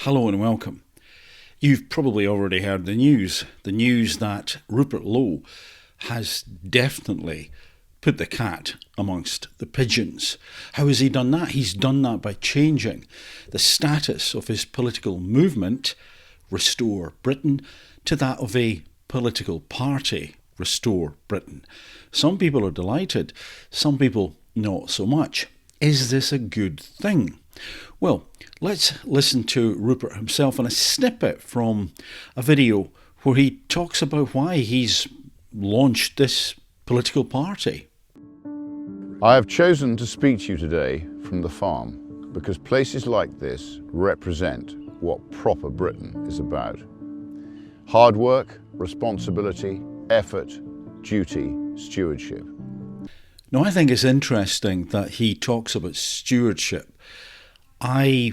Hello and welcome. You've probably already heard the news that Rupert Lowe has definitely put the cat amongst the pigeons. How has he done that? He's done that by changing the status of his political movement, Restore Britain, to that of a political party, Restore Britain. Some people are delighted, some people not so much. Is this a good thing? Well, let's listen to Rupert himself in a snippet from a video where he talks about why he's launched this political party. I have chosen to speak to you today from the farm because places like this represent what proper Britain is about. Hard work, responsibility, effort, duty, stewardship. Now, I think it's interesting that he talks about stewardship. I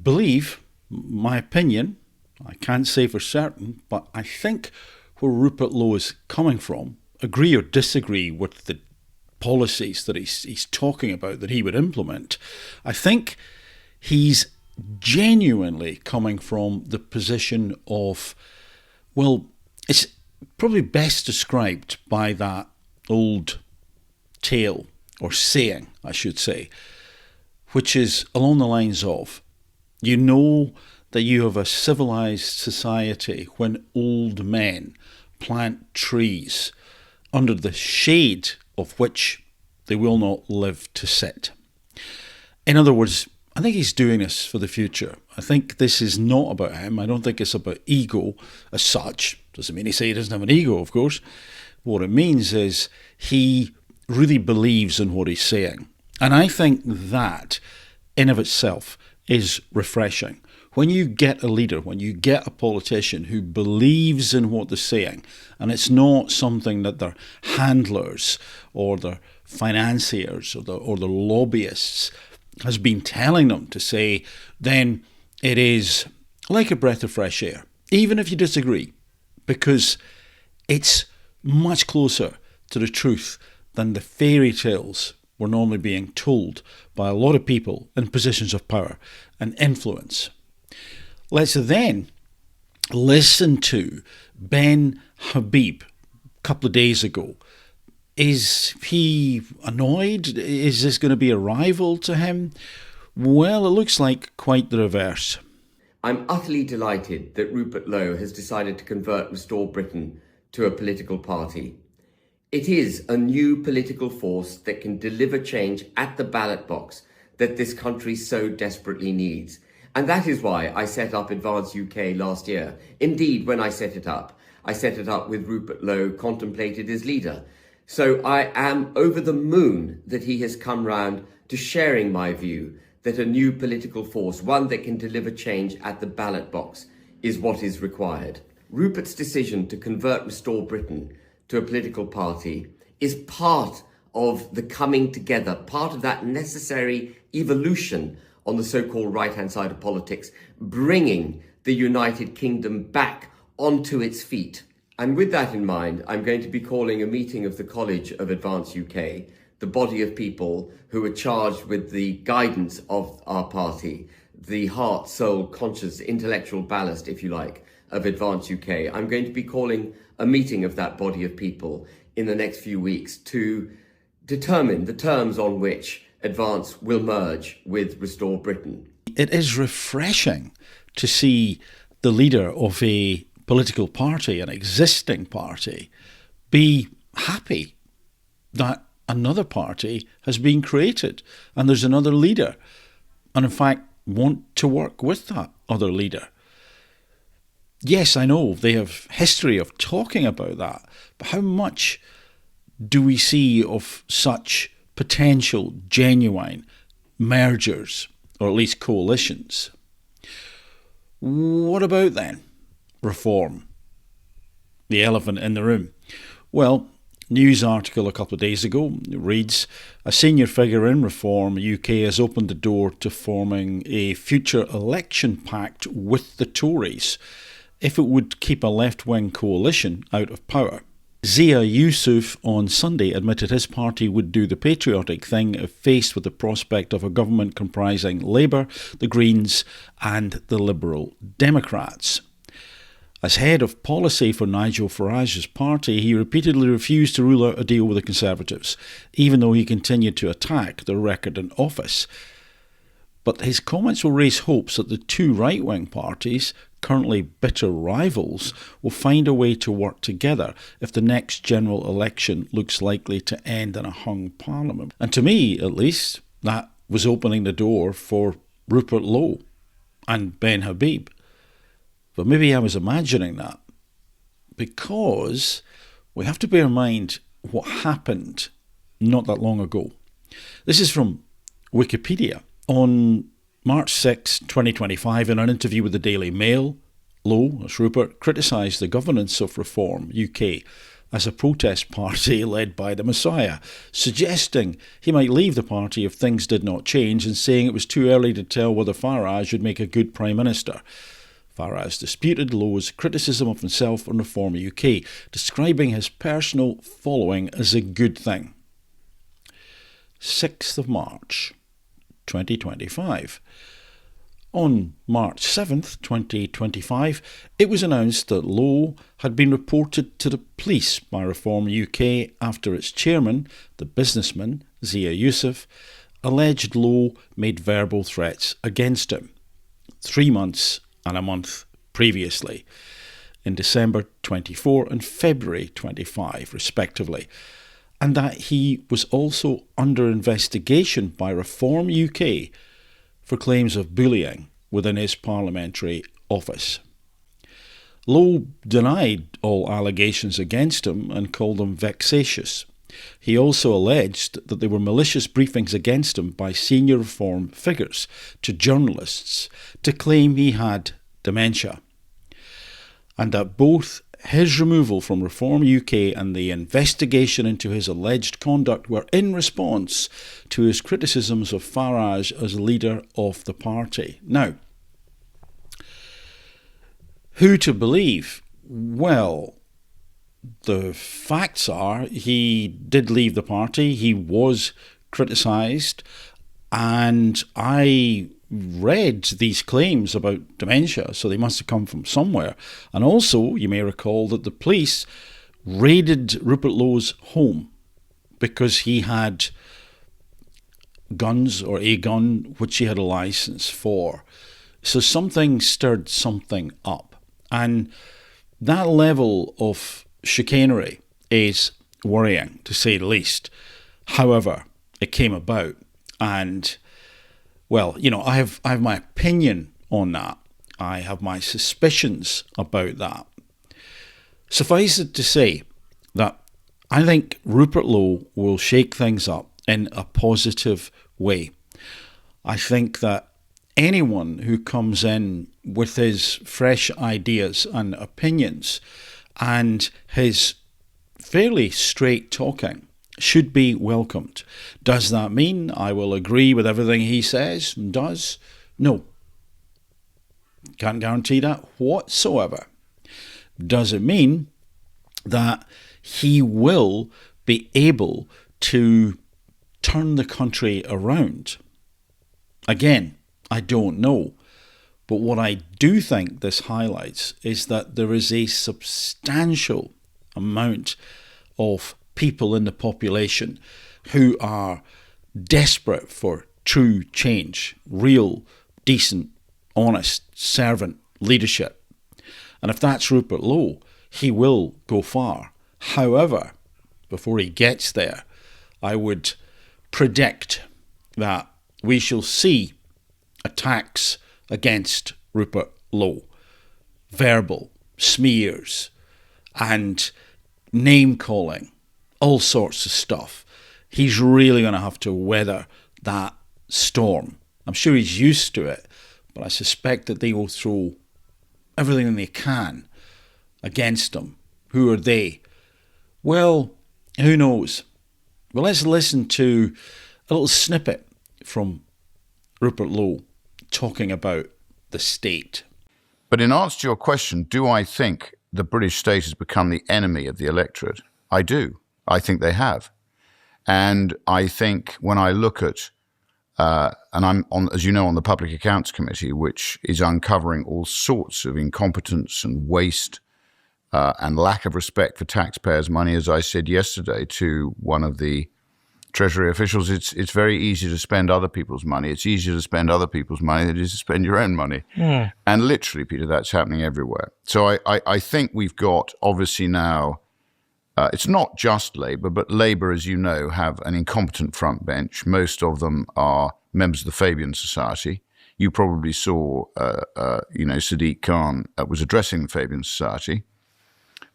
believe, my opinion, I can't say for certain, but I think where Rupert Lowe is coming from, agree or disagree with the policies that he's talking about that he would implement, I think he's genuinely coming from the position of, well, it's probably best described by that old tale, or saying, I should say, which is along the lines of, you know that you have a civilized society when old men plant trees under the shade of which they will not live to sit. In other words, I think he's doing this for the future. I think this is not about him. I don't think it's about ego as such. Doesn't mean he doesn't have an ego, of course. What it means is he really believes in what he's saying. And I think that, in of itself, is refreshing. When you get a leader, when you get a politician who believes in what they're saying, and it's not something that their handlers or their financiers or their lobbyists has been telling them to say, then it is like a breath of fresh air, even if you disagree, because it's much closer to the truth than the fairy tales we're normally being told by a lot of people in positions of power and influence. Let's then listen to Ben Habib a couple of days ago. Is he annoyed? Is this going to be a rival to him? Well, it looks like quite the reverse. I'm utterly delighted that Rupert Lowe has decided to convert Restore Britain to a political party. It is a new political force that can deliver change at the ballot box that this country so desperately needs. And that is why I set up Advance UK last year. Indeed, when I set it up with Rupert Lowe contemplated as leader. So I am over the moon that he has come round to sharing my view that a new political force, one that can deliver change at the ballot box, is what is required. Rupert's decision to convert Restore Britain to a political party is part of the coming together, part of that necessary evolution on the so-called right-hand side of politics, bringing the United Kingdom back onto its feet. And with that in mind, I'm going to be calling a meeting of the College of Advance UK, the body of people who are charged with the guidance of our party, the heart, soul, conscience, intellectual ballast, if you like, of Advance UK. I'm going to be calling a meeting of that body of people in the next few weeks to determine the terms on which Advance will merge with Restore Britain. It is refreshing to see the leader of a political party, an existing party, be happy that another party has been created and there's another leader, and in fact want to work with that other leader. Yes, I know they have history of talking about that, but how much do we see of such potential, genuine mergers, or at least coalitions? What about then reform? The elephant in the room. Well, news article a couple of days ago reads, a senior figure in Reform UK has opened the door to forming a future election pact with the Tories if it would keep a left-wing coalition out of power. Zia Yusuf on Sunday admitted his party would do the patriotic thing if faced with the prospect of a government comprising Labour, the Greens and the Liberal Democrats. As head of policy for Nigel Farage's party, he repeatedly refused to rule out a deal with the Conservatives, even though he continued to attack their record in office. But his comments will raise hopes that the two right-wing parties, currently bitter rivals, will find a way to work together if the next general election looks likely to end in a hung parliament. And to me, at least, that was opening the door for Rupert Lowe and Ben Habib. But maybe I was imagining that, because we have to bear in mind what happened not that long ago. This is from Wikipedia. On March 6, 2025, in an interview with the Daily Mail, Lowe, that's Rupert, criticised the governance of Reform UK as a protest party led by the Messiah, suggesting he might leave the party if things did not change and saying it was too early to tell whether Farage would make a good Prime Minister. Farage disputed Lowe's criticism of himself on Reform UK, describing his personal following as a good thing. 6th of March, 2025. On March 7th, 2025, it was announced that Lowe had been reported to the police by Reform UK after its chairman, the businessman Zia Yusuf, alleged Lowe made verbal threats against him 3 months and a month previously, in December 24 and February 25, respectively, and that he was also under investigation by Reform UK for claims of bullying within his parliamentary office. Lowe denied all allegations against him and called them vexatious. He also alleged that there were malicious briefings against him by senior Reform figures to journalists to claim he had dementia, and that both his removal from Reform UK and the investigation into his alleged conduct were in response to his criticisms of Farage as leader of the party. Now, who to believe? Well, the facts are he did leave the party, he was criticised, and I read these claims about dementia, so they must have come from somewhere. And also, you may recall that the police raided Rupert Lowe's home because he had guns, or a gun, which he had a licence for. So something stirred something up. And that level of chicanery is worrying, to say the least. However, it came about, and well, you know, I have my opinion on that. I have my suspicions about that. Suffice it to say that I think Rupert Lowe will shake things up in a positive way. I think that anyone who comes in with his fresh ideas and opinions and his fairly straight talking should be welcomed. Does that mean I will agree with everything he says and does? No. Can't guarantee that whatsoever. Does it mean that he will be able to turn the country around? Again, I don't know. But what I do think this highlights is that there is a substantial amount of people in the population who are desperate for true change, real, decent, honest, servant leadership. And if that's Rupert Lowe, he will go far. However, before he gets there, I would predict that we shall see attacks against Rupert Lowe, verbal smears and name-calling, all sorts of stuff. He's really going to have to weather that storm. I'm sure he's used to it, but I suspect that they will throw everything they can against him. Who are they? Well, who knows? Well, let's listen to a little snippet from Rupert Lowe talking about the state. But in answer to your question, do I think the British state has become the enemy of the electorate? I do. I think they have. And I think when I look at, and I'm on, as you know, on the Public Accounts Committee, which is uncovering all sorts of incompetence and waste and lack of respect for taxpayers' money. As I said yesterday to one of the Treasury officials, it's very easy to spend other people's money. It's easier to spend other people's money than it is to spend your own money. And literally, Peter, that's happening everywhere. So I think we've got, obviously now, it's not just Labour, but Labour, as you know, have an incompetent front bench. Most of them are members of the Fabian Society. You probably saw, Sadiq Khan was addressing the Fabian Society.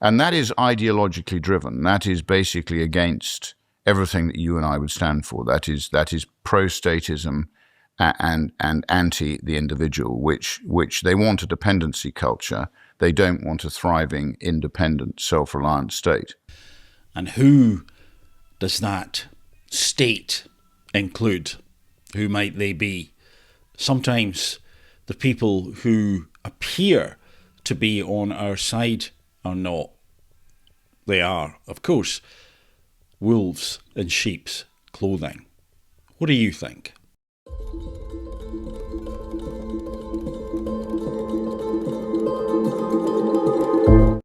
And that is ideologically driven. That is basically against everything that you and I would stand for. That is pro-statism and anti the individual, which they want a dependency culture. They don't want a thriving, independent, self-reliant state. And who does that state include? Who might they be? Sometimes the people who appear to be on our side are not. They are, of course, wolves in sheep's clothing. What do you think?